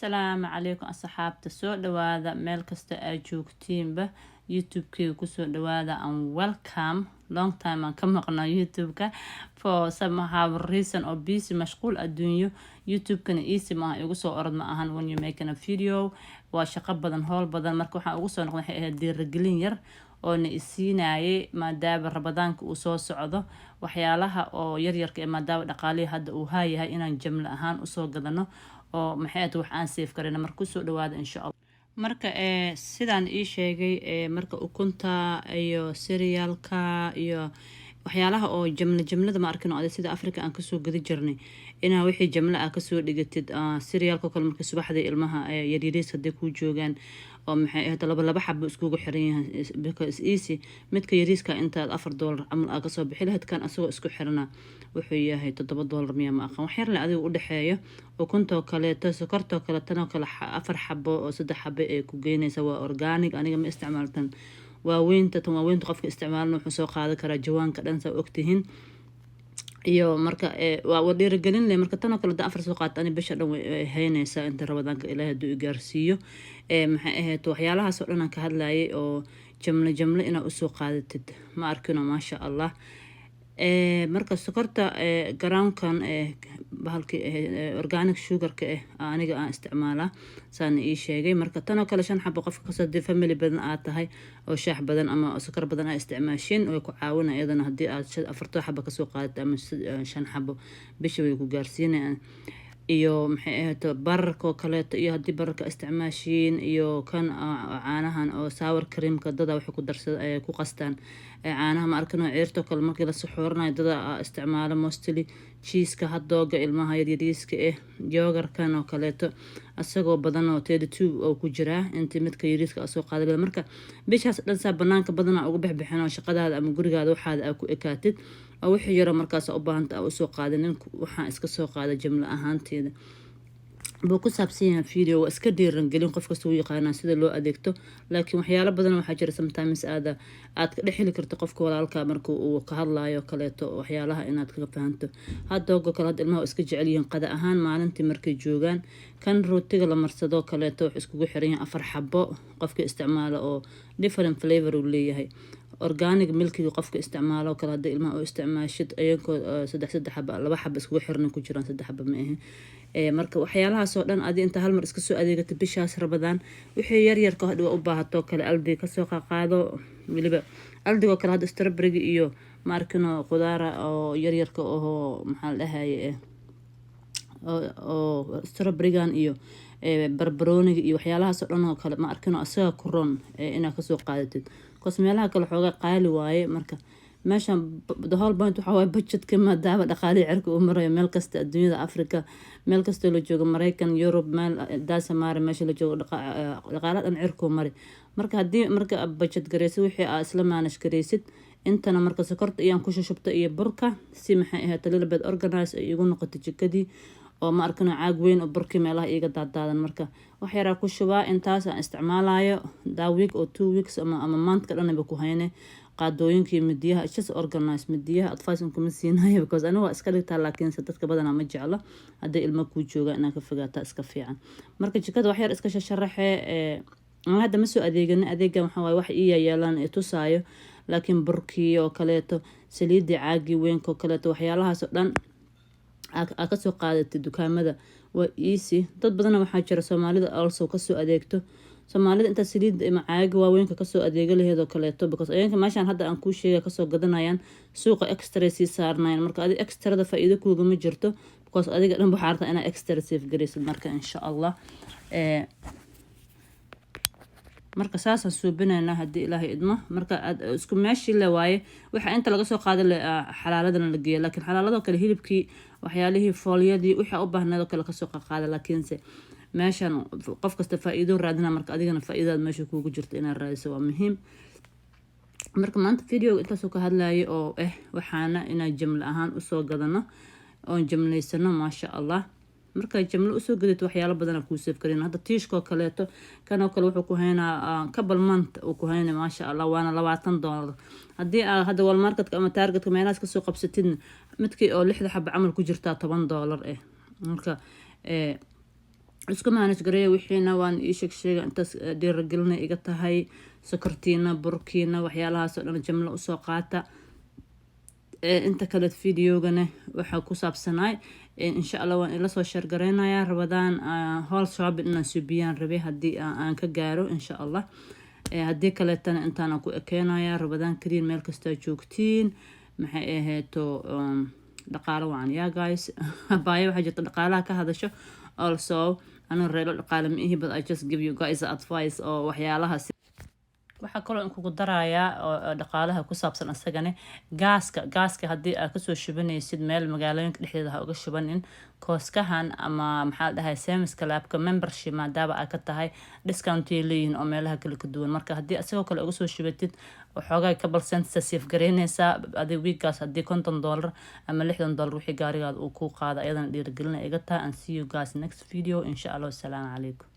السلام عليكم أصحابتا soo dhawaada meel kasta aad joogtiinba youtube-kayga kusoo dhawaada and welcome long time aan ka maqnaa youtube-ka for somehow reason oo busy mashquul adduunyo youtube-kana easy maaha igu soo orod ma ahan when you making a video waa shaqo badan howl badan marka waxaan ugu soo noqday waxay ahayd dhiirigelin yar oo na isiinayay maadaama rabadaanka uu soo socdo waxyaalaha oo yaryarka ee maadaama dhaqaalihi hadda uu haayahay inaan jamla ahaan usoo gadano oo maxay wax aan safe karina marka kusoo dhawaada insha Allah marka sidaan ii sheegay marka ukunta iyo cerealka iyo waxyaalaha oo jamlada ma arkino sida Afrika aan kasoo gadi jirnay inaa wixii jamla ah kasoo dhigatid cerealka kale markii subaxdii ilmaha yaryariis hadday ku joogaan oo maxay ahayd laba xabo iskugu xiran yahay because easy midka yariiska inta $4 amal aa kasoo bixi lahayd kan asagoo isku xirana wuxuu yahay $7 miya ma aqaan wax yar la adiga u dhaxeeyo ukunta kale sokorta kale tan kale 4 xabo oo 3 xabo ee ku geynaysa waa organic aniga ma isticmaaltan waaweynta qofka isticmaalna wuxuu soo qaadan karaa jawaanka dhan saa ogtihiin iyo marka waa dhiirigelin leh marka tan kale afar soo qaat ani bisha dhan way haynaysaa inta rabadaanka ilaahay haduu i gaarsiiyo maxay ahayd waxyaalahaas oo dhan aan ka hadlayay oo jamla ina u soo qaadatid ma arkino ma sha Allah marka sokorta groundkan bahalki organic sugar-ka aniga aan isticmaalaa saan ii sheegay marka tan kale 5 xabo qofka kasoo dir family badan aad tahay oo shaax badan ama sokor badan ay isticmaashin oo ku caawinaya iyadana hadii aad 4 xabo kasoo qaadato ama 5 xabo bisha way ku gaarsiinayaan iyo maxay ahayd bararka kale iyo hadii bararka isticmaashin iyo kan caanahan oo sour cream-ka dada wax ku darsada ay ku qastaan caanaha ma arkano ceerto kale markii la suxuurnayo dada isticmaalo mostly cheese-ka hot dog-ga ilmaha yaryariiska yogurt-kan oo kale asagoo badan oo 32 oo ku jira intii midka yariiska soo qaaday marka bishaas dhan saa banaanka badan ugu bixbixin oo shaqadaada ama gurigaada waxaad ku ekaatid oo wixii yar markaas u baahanta u soo qaadanin waxaan iska soo qaaday jumla ahaanteeda buu ku saabsan yahay video waa iska dhiirangelin qof kasta uu yaqaan sida loo adeegto laakiin waxyaalo badan waxa jira sometimes aad ka dhexli karto qofka walaalka marka uu ka hadlaayo kaleeto waxyaalaha inaad ka fahanto hadoogo kale ilmaha iska jecel yihiin qada ahaan maalintii markay joogaan kan rootiga la marsado kaleeto wax iskugu xiran yahay 4 xabo qofka isticmaalo oo different flavor uu leeyahay organic milkiga qofka isticmaalo kala hadii ilmaha oo isticmaashid ayagoo 3 xabo 2 xabo iskugu xiran ku jiraan 3 xabo ma aha marka waxyaalahaas oo dhan adi inta hal mar iska soo adeegato bishaas rabadaan wixii yar ka hadhow u baahato kale aldi ka soo qaado waliba aldigo kale hada strawberry iyo markino qudaara oo yar oo maxaa la dhahaye oo strawberry-gan iyo barbarooniga iyo waxyaalahaas oo dhan oo kale ma arkino asaga ku roon ina ka soo qaadatid meelaha kale xooga qaali waaye marka meeshan the whole point waxa way budgetka maadaama dhaqaalihi cirka uu marayo meel kasta adduunyada Afrika meel kasta la joogo Mareykan Europe meel daasa maare meesha la joogo dhaqaaladan cirku mari marka hadii marka budget gareysid wixii aad isla manage gareysid intana marka sokorta iyaan ku shubto iyo burka si maxay ahayd little bit organize ay igu noqoto jikadii oo ma arkano caag weyn oo burki meelaha iga daadaadan marka wax yar ku shubaa intaas aan isticmaalayo da week or 2 weeks ama month ka dhanba ku hayne qaadooyinkii midiyaha just organize midiyaha advice kuma siinayo because aniga waa iska dhigtaa laakiin dadka badan ma jeclo hadii ilmo ku jooga inaa ka fogaata iska fiican marka jikada wax yar iska sharaxee hadda ma soo adeegan waxa way wax ii yeelan tusaayo laakiin burkii oo kaleeto saliidii caagi weyn oo kaleeto waxyaalahaas oo dhan ka soo qaadatay dukaamada waa easy dad badan waxa jira Soomaalida also ka soo adeegto Soomaalida inta saliid ama caagi waaweyn ka soo adeega laheedo kaleeto because ayeenka meeshan hadda aan ku sheegay ka soo gadanayaan suuqa extra si saarnayaan marka adi extra da faa'iido kuuga ma jirto because adiga dhan waxa arkaa ina extra safe gareysid marka insha Allah marka saasa suubinayna hadii Ilaahay idmo marka aad isku meeshi la waaye waxa inta laga soo qaaday xalaaladan la geeyo laakiin xalaalado kale hilibkii waxyaalihii foolyadii waxa u baahnaa kale ka soo qaaday laakiinse meeshan qof kasta faa'iido raadina marka adigana faa'iidad meesha kuugu jirto inaad raadiso waa muhiim marka maanta video inta soo ka hadlayo oo waxaana ina jamla ahaan u soo gadano oo jamleysano ma sha Allah marka jamlo u soo gadato waxyaalo badan ku save karin hadda tiishko kaleeto kan oo kale wuxuu ku haynaa couple month uu ku haynaa ma sha Allah waana $20 hadii aad hadda Walmart ama Target meelahaas ka soo qabsatid midkii oo 6 xabo amal ku jirta $10 marka isku manage gareeya wixiina waan ii sheeg intaas dhiirigelina iga tahay sokortiina burkiina waxyaalahaas oo dhan jamlo usoo qaata inta kale videogana waxa ku saabsanay insha Allah waan ila soo share gareynayaa rabadaan haul shopping inaan subiyaan rabay hadii aan ka gaaro insha Allah hadii kale tan intaan ku ekeenayaa rabadaan kariin meel kasta joogtiin maxay aheeto dhaqaale waan ya guys baayo waxa jirta dhaqaalaha ka hadasho also أنا رأيت القالة مئة but I just give you guys advice أو وحيالها waxaa kaloo in kugu darayaa dhaqaalaha ku saabsan asagane gaaska haddii aad kasoo shubanaysid meel magaalooyinka dhexdeeda ha uga shubanin kooskahan ama maxaa la dhahay service labka membership maadaama aad ka tahay discount ay leeyihiin oo meelaha kale ka duwan marka haddii asagoo kale uga soo shubatid waxoogaa ka balsanta safe gareynaysaa adig wiiggaas haddii $50 ama $60 wixii gaarigaada uu ku qaada ayadana dhiirigelina iga tahay and see you guys next video insha Allah. Assalaamu calaykum.